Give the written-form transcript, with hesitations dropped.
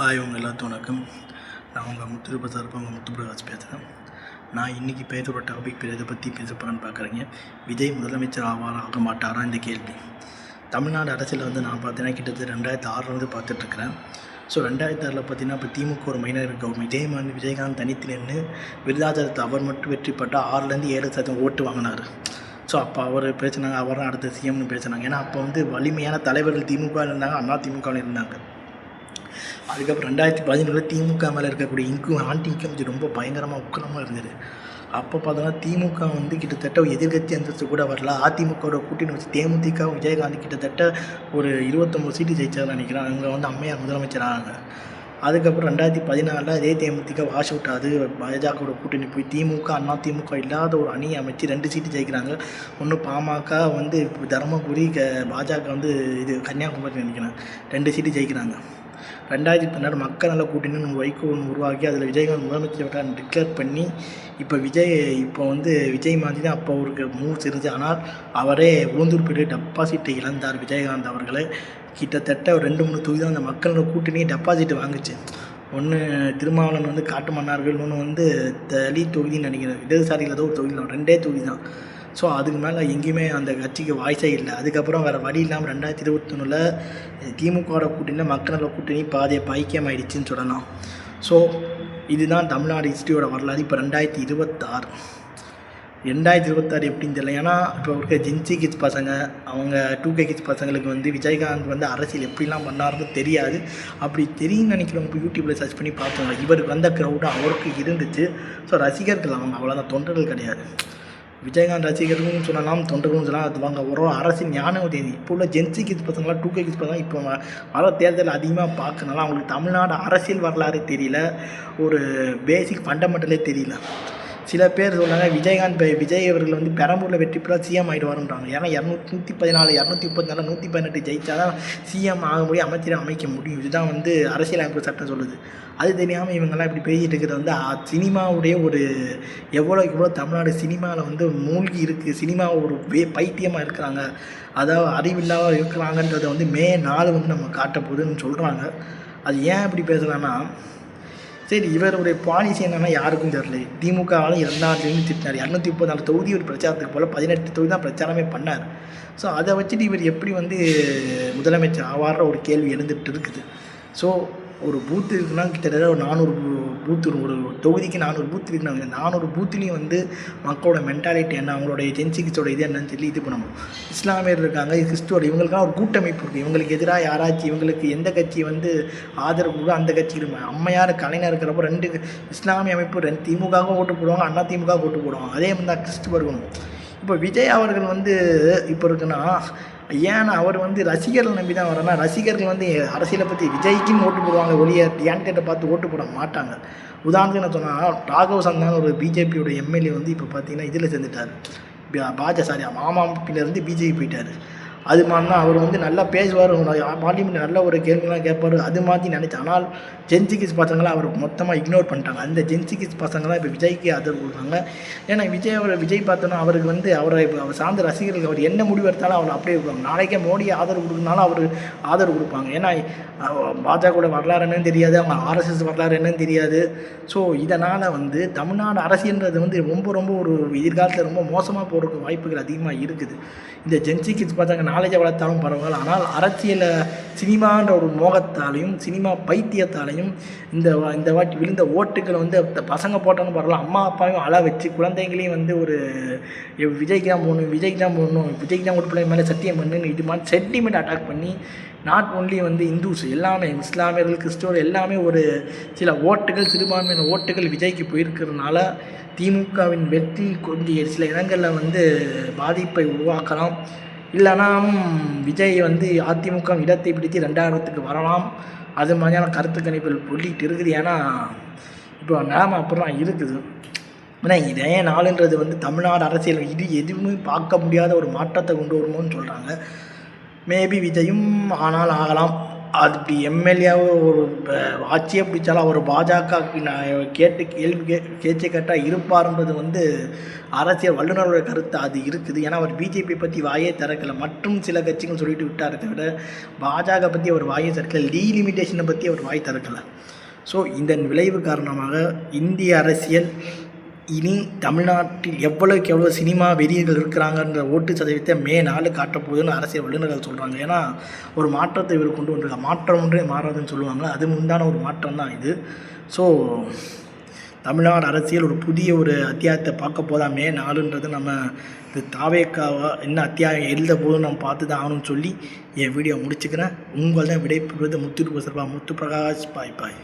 உங்கள் எல்லாத்துக்கும் வணக்கம். நான் உங்கள் முத்துருப்ப சார்பாக உங்கள் முத்துப்பிரகாஷ் பேசுகிறேன். நான் இன்றைக்கி பேசுகிற டாபிக் இதை பற்றி பேச போகிறேன்னு பார்க்குறீங்க. விஜய் முதலமைச்சர் ஆக மாட்டாரா இந்த கேள்வி. தமிழ்நாடு அரசியல் நான் பார்த்தீங்கன்னா கிட்டத்தட்ட 2006 பார்த்துட்ருக்கிறேன். ஸோ 2006 பார்த்தீங்கன்னா இப்போ திமுக ஒரு மைனர் கவர்மெண்ட் விஜயகாந்த் தனித்து நின்று விருதாச்சலத்தை அவர் மட்டும் வெற்றி பெற்றால் 6-7% ஓட்டு வாங்கினார். ஸோ அப்போ அவர் பேசினாங்க, அவர் தான் அடுத்த சிஎம்னு பேசினாங்க. ஏன்னா அப்போ வலிமையான தலைவர்கள் திமுக இருந்தாங்க, அண்ணா திமுக இருந்தாங்க. அதுக்கப்புறம் 2017 திமுக மேலே இருக்கக்கூடிய ஆன்டி இன்கம் ரொம்ப பயங்கரமாக உக்கிரமாக இருந்தது. அப்போ பார்த்தோன்னா திமுக கிட்டத்தட்ட எதிர்கட்சி அந்தஸ்து கூட வரல. அதிமுகவோட கூட்டணி வச்சு தேமுதிக விஜயகாந்த் கிட்டத்தட்ட ஒரு 29 சீட்டு ஜெயிச்சார்னு நினைக்கிறேன். அங்கே அம்மையார் முதலமைச்சர் ஆனாங்க. அதுக்கப்புறம் 2014 அதே தேமுதிக வாஷ் அவுட் ஆகுது. பாஜகவோட கூட்டணி போய் திமுக அண்ணா திமுக இல்லாத ஒரு அணியை அமைச்சு 2 சீட்டு ஜெயிக்கிறாங்க. ஒன்று பாமக தருமபுரி, பாஜக இது கன்னியாகுமரி நினைக்கிறேன் 2 சீட்டு ஜெயிக்கிறாங்க. 2016 மக்கள் நல கூட்டணின்னு வைகோ உருவாக்கி அதில் விஜயகாந்த் முதலமைச்சர் டிக்ளேர் பண்ணி இப்போ விஜய் மாதிரி தான் அப்போ அவருக்கு மூவ்ஸ் இருந்துச்சு. ஆனால் அவரே உளுந்தூர்பேட்டை டெபாசிட்டை இழந்தார். விஜயகாந்த் அவர்களை கிட்டத்தட்ட 2-3 தொகுதி தான் அந்த மக்கள் நல கூட்டணியை டெபாசிட் வாங்குச்சு. ஒன்று திருமாவளவன் காட்டு மன்னார்கள், இன்னொன்று தலி தொகுதின்னு நினைக்கிறேன். இடதுசாரியில் ஏதோ ஒரு தொகுதி தான், 2 தொகுதி தான். ஸோ அதுக்கு மேலே எங்கேயுமே அந்த கட்சிக்கு வாய்ஸே இல்லை. அதுக்கப்புறம் வேறு வழி இல்லாமல் 2021 திமுகவோட கூட்டணியில் மக்கள் நல கூட்டணி ஐக்கியம் ஆயிடுச்சுன்னு சொல்லலாம். ஸோ இதுதான் தமிழ்நாடு ஹிஸ்ட்ரியோட வரலாறு. இப்போ 2026 எப்படின்னு தெரியல. ஏன்னா இப்போ இருக்க ஜென்சி கிட்ஸ் பசங்க, அவங்க 2K கிட்ஸ் பசங்களுக்கு விஜயகாந்த் அரசியல் எப்படிலாம் பண்ணாருன்னு தெரியாது. அப்படி தெரியும்னு நினைக்கிறவங்க யூடியூப்பில் சர்ச் பண்ணி பார்த்தோங்க. இவருக்கு வந்த க்ரௌடு அவருக்கு இருந்துச்சு. ஸோ ரசிகர்கள் அவங்க அவ்வளோதான், தொண்டர்கள் கிடையாது. விஜயகாந்த் ரசிகர்கள்னு சொல்லலாம், தொண்டர்கள்னு சொல்லலாம். அது ஒரு அரசியல் ஞானம் உதவி. இப்போ உள்ள ஜென்சி கிட்ஸ் பசங்களாம் 2K கிட்ஸ் பசங்க இப்போ வர தேர்தல் அதிகமாக பார்க்கறனால அவங்களுக்கு தமிழ்நாடு அரசியல் வரலாறு தெரியல, ஒரு பேசிக் ஃபண்டமெண்டலே தெரியல. சில பேர் சொல்கிறாங்க விஜய் அவர்கள் பெரம்பூரில் வெற்றி பெற சிஎம் ஆகிடுவாருன்றாங்க. ஏன்னா 114, 234, 118 ஜெயிச்சா தான் சிஎம் ஆக முடியும், அமைச்சரை அமைக்க முடியும். இதுதான் அரசியலமைப்பு சட்டம் சொல்லுது. அது தெரியாமல் இவங்கெல்லாம் இப்படி பேசிகிட்டு இருக்கிறது சினிமாவுடைய ஒரு எவ்வளோ தமிழ்நாடு சினிமாவில் மூழ்கி இருக்குது, சினிமா ஒரு பைத்தியமாக இருக்கிறாங்க, அதாவது அறிவில்லாமல் இருக்கிறாங்கன்றதை மே 4 நம்ம காட்ட போகுதுன்னு சொல்கிறாங்க. அது ஏன் இப்படி பேசுகிறான்னா, சரி இவருடைய பாலிசி என்னென்னா யாருக்கும் தெரியல. திமுகவால் 2 திட்டினார். 234 தொகுதி ஒரு பிரச்சாரத்துக்கு போல் 18 தொகுதி தான் பிரச்சாரமே பண்ணார். ஸோ அதை வச்சுட்டு இவர் எப்படி முதலமைச்சர் ஆவார்ற ஒரு கேள்வி எழுந்துட்டு இருக்குது. ஸோ ஒரு பூத்து இருக்குன்னா கிட்டத்தட்ட ஒரு 400 பூத்து, ஒரு தொகுதிக்கு 400 பூத்து இருக்குனாங்க. 400 பூத்துலேயும் மக்களோட மென்டாலிட்டி என்ன, அவங்களோட ஜென்சிக்ஸோட இது என்னன்னு சொல்லி இது பண்ணணும். இஸ்லாமியர் இருக்காங்க, கிறிஸ்துவோட, இவங்களுக்கெல்லாம் ஒரு கூட்டமைப்பு இருக்குது. இவங்களுக்கு எதிராக யாராச்சும் இவங்களுக்கு எந்த கட்சி ஆதரவு கொடுக்கும் அந்த கட்சிக்கு அம்மையார் கலைஞர் இருக்கிறப்போ 2 இஸ்லாமிய அமைப்பு 2 திமுகவும் ஓட்டு போடுவாங்க, அண்ணா திமுக ஓட்டு போடுவாங்க. அதே மாதிரி தான் கிறிஸ்துவ இருக்கணும். இப்போ விஜய் அவர்கள் இப்போ இருக்குன்னா ஏன்னா அவர் ரசிகர்கள் நம்பி தான் வரேன்னா, ரசிகர்கள் அரசியலை பற்றி விஜய்க்குன்னு ஓட்டு போடுவாங்க, ஒளிய கேண்டிடேட்டை பார்த்து ஓட்டு போட மாட்டாங்க. உதாரணத்துக்கு நான் சொன்னால் ராகவ் சந்தான ஒரு பிஜேபியோட எம்எல்ஏ இப்போ பார்த்தீங்கன்னா இதில் சேர்ந்துட்டார், மாமாப்பிலேருந்து பிஜேபி போயிட்டார். அது மாதிரினா அவர் நல்லா பேசுவார், பார்லிமெண்ட் நல்ல ஒரு கேள்விலாம் கேட்பார். அது மாதிரி நினச்சேன். ஆனால் ஜென்சி கிட்ஸ் பசங்களாம் அவர் மொத்தமாக இக்னோர் பண்ணிட்டாங்க. அந்த ஜென்சி கிட்ஸ் பசங்களாம் இப்போ விஜய்க்கு ஆதரவு கொடுக்குறாங்க. ஏன்னா விஜய் பார்த்தோன்னா அவருக்கு அவர் சார்ந்த ரசிகர்கள் அவர் என்ன முடிவு எடுத்தாலும் அவர் அப்படியே இருப்பாங்க. நாளைக்கே மோடி ஆதரவு கொடுக்கறனாலும் அவர் ஆதரவு கொடுப்பாங்க. ஏன்னா பாஜகவோட வரலாறு என்னன்னு தெரியாது, அவங்க ஆர்எஸ்எஸ் வரலாறு என்னன்னு தெரியாது. ஸோ இதனால் தமிழ்நாடு அரசியல்ன்றது ரொம்ப ஒரு எதிர்காலத்தில் ரொம்ப மோசமாக போகிறதுக்கு வாய்ப்புகள் அதிகமாக இருக்குது. இந்த ஜென்சி கிட்ஸ் பார்த்தாங்க நாலேஜை வளர்த்தாலும் பரவாயில்ல. ஆனால் அரசியலை சினிமான்ற ஒரு மோகத்தாலையும் சினிமா பைத்தியத்தாலையும் இந்த வாட்டி விழுந்த ஓட்டுக்கள் பசங்க போட்டாலும் பரவாயில்ல, அம்மா அப்பாவையும் அழ வச்சு குழந்தைங்களையும் ஒரு விஜய்க்கு தான் போடணும், விஜய்க்கு தான் ஓட்டு பிள்ளை மேலே சத்தியம் பண்ணுன்னு இது மாதிரி சென்டிமெண்ட் அட்டாக் பண்ணி நாட் ஒன்லி இந்துஸ் எல்லாமே, இஸ்லாமியர்கள், கிறிஸ்துவர் எல்லாமே ஒரு சில ஓட்டுகள், சிறுபான்மையான ஓட்டுகள் விஜய்க்கு போயிருக்கிறதுனால திமுகவின் வெற்றி கொஞ்சம் சில இடங்களில் பாதிப்பை உருவாக்கலாம். இல்லைனா விஜய் அதிமுக இடத்தை பிடித்து 2ஆயிரத்துக்கு வரலாம். அது மாதிரியான கருத்து கணிப்புகள் சொல்லிகிட்டு இருக்குது. ஏன்னா இப்போ நிலைமை அப்படிலாம் இருக்குது. ஏன்னா இதே நாளுன்றது தமிழ்நாடு அரசியல் இது எதுவுமே பார்க்க முடியாத ஒரு மாற்றத்தை கொண்டு வருமோன்னு சொல்கிறாங்க. மேபி விஜயும் ஆனால் ஆகலாம். அப்படி எம்எல்ஏவோ ஒரு ஆட்சியே பிடிச்சாலும் அவர் பாஜகவுக்கு நான் கேள்வி கேட்டால் இருப்பார்ன்றது வந்து அரசியல் வல்லுநரோட கருத்து அது இருக்குது. ஏன்னா அவர் பிஜேபி பற்றி வாயே திறக்கலை, மற்றும் சில கட்சிகள் சொல்லிட்டு விட்டாரே தவிர பாஜக பற்றி அவர் வாயே திறக்கலை, டீலிமிட்டேஷனை பற்றி அவர் வாய் திறக்கலை. ஸோ இந்த விளைவு காரணமாக இந்திய அரசியல் இனி தமிழ்நாட்டில் எவ்வளோக்கு எவ்வளோ சினிமா வெறியர்கள் இருக்கிறாங்கன்ற ஓட்டு சதவீதத்தை மே 4 காட்டப்போகுதுன்னு அரசியல் வல்லுநர்கள் சொல்கிறாங்க. ஏன்னா ஒரு மாற்றத்தை இவர் கொண்டு வந்திருக்காங்க. மாற்றம் ஒன்றே மாறாதுன்னு சொல்லுவாங்க, அது உண்டான ஒரு மாற்றம் தான் இது. ஸோ தமிழ்நாடு அரசியல் ஒரு புதிய ஒரு அத்தியாயத்தை பார்க்க போதா மே 4ன்றது. நம்ம இது தாவேக்காவா என்ன அத்தியாயம் எழுத போதும் நம்ம பார்த்து தான் ஆகணும்னு சொல்லி என் வீடியோ முடிச்சுக்கிறேன். உங்கள் தான் விடைபெறுவது முத்து பிரகாஷ். பாய் பாய்.